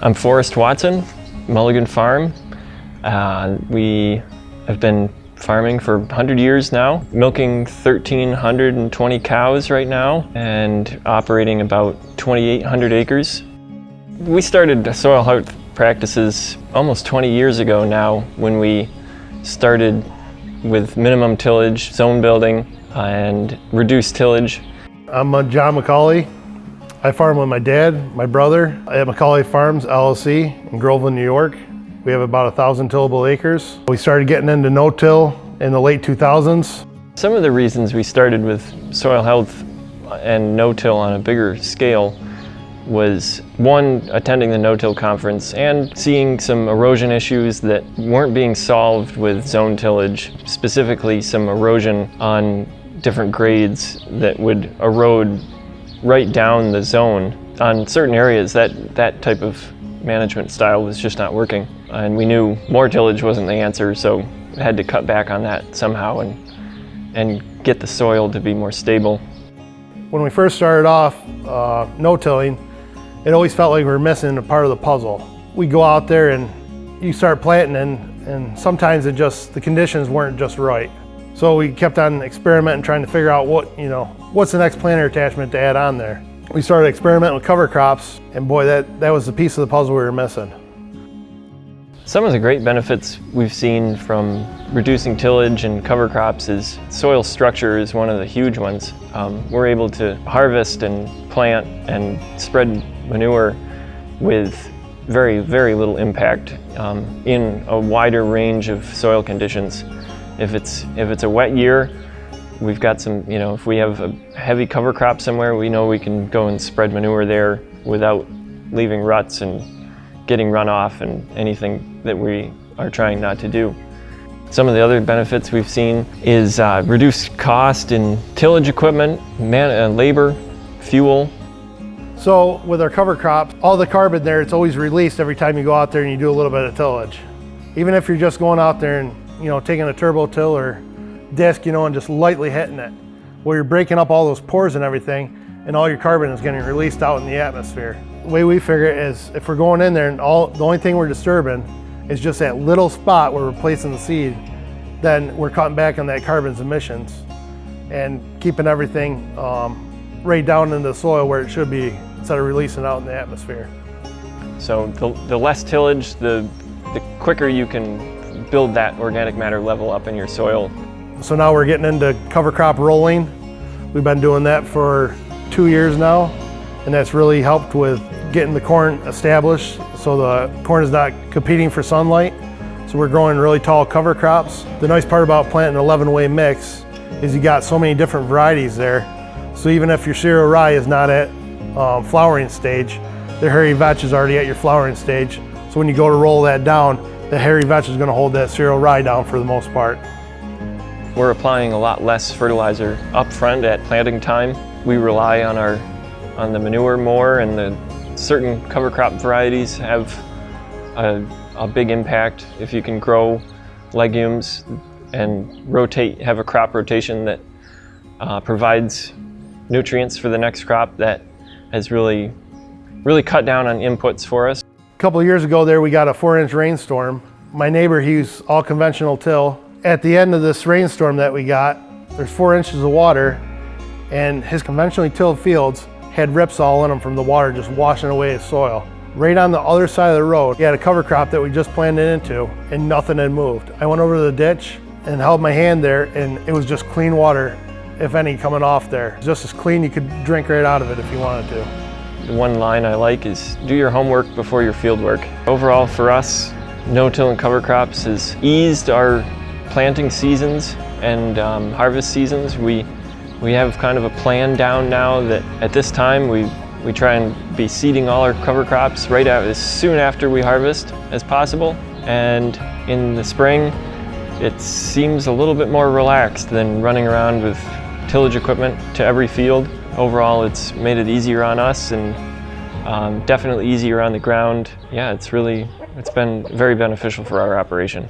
I'm Forrest Watson, Mulligan Farm. We have been farming for 100 years now, milking 1,320 cows right now and operating about 2,800 acres. We started soil health practices almost 20 years ago now when we started with minimum tillage, zone building, and reduced tillage. I'm John Macauley. I farm with my dad, my brother at Macauley Farms LLC in Groveland, New York. We have about 1,000 tillable acres. We started getting into no-till in the late 2000s. Some of the reasons we started with soil health and no-till on a bigger scale was, one, attending the no-till conference and seeing some erosion issues that weren't being solved with zone tillage, specifically some erosion on different grades that would erode right down the zone. On certain areas, that type of management style was just not working. And we knew more tillage wasn't the answer, so we had to cut back on that somehow and get the soil to be more stable. When we first started off no-tilling, it always felt like we were missing a part of the puzzle. We go out there and you start planting and sometimes the conditions weren't just right. So we kept on experimenting, trying to figure out what's the next planter attachment to add on there. We started experimenting with cover crops, and boy, that was the piece of the puzzle we were missing. Some of the great benefits we've seen from reducing tillage and cover crops is soil structure is one of the huge ones. We're able to harvest and plant and spread manure with very, very little impact in a wider range of soil conditions. If it's a wet year, we've got some, if we have a heavy cover crop somewhere, we know we can go and spread manure there without leaving ruts and getting runoff and anything that we are trying not to do. Some of the other benefits we've seen is reduced cost in tillage equipment, labor, fuel. So with our cover crops, all the carbon there, it's always released every time you go out there and you do a little bit of tillage. Even if you're just going out there and taking a turbo till or disc, and just lightly hitting it, well, you're breaking up all those pores and everything, and all your carbon is getting released out in the atmosphere. The way we figure it is, if we're going in there and the only thing we're disturbing is just that little spot where we're placing the seed, then we're cutting back on that carbon's emissions and keeping everything right down into the soil where it should be instead of releasing out in the atmosphere. So the less tillage, the quicker you can build that organic matter level up in your soil. So now we're getting into cover crop rolling. We've been doing that for 2 years now, and that's really helped with getting the corn established so the corn is not competing for sunlight. So we're growing really tall cover crops. The nice part about planting an 11-way mix is you got so many different varieties there. So even if your cereal rye is not at flowering stage, the hairy vetch is already at your flowering stage. So when you go to roll that down, the hairy vetch is going to hold that cereal rye down for the most part. We're applying a lot less fertilizer up front at planting time. We rely on the manure more, and the certain cover crop varieties have a big impact. If you can grow legumes and have a crop rotation that provides nutrients for the next crop, that has really cut down on inputs for us. A couple of years ago there, we got a 4-inch rainstorm. My neighbor, he's all conventional till. At the end of this rainstorm that we got, there's 4 inches of water, and his conventionally tilled fields had rips all in them from the water just washing away his soil. Right on the other side of the road, he had a cover crop that we just planted into, and nothing had moved. I went over to the ditch and held my hand there, and it was just clean water, if any, coming off there. Just as clean, you could drink right out of it if you wanted to. The one line I like is, do your homework before your field work. Overall for us, no-till and cover crops has eased our planting seasons and harvest seasons. We have kind of a plan down now that at this time we try and be seeding all our cover crops right out as soon after we harvest as possible. And in the spring, it seems a little bit more relaxed than running around with tillage equipment to every field. Overall, it's made it easier on us and definitely easier on the ground. Yeah, it's been very beneficial for our operation.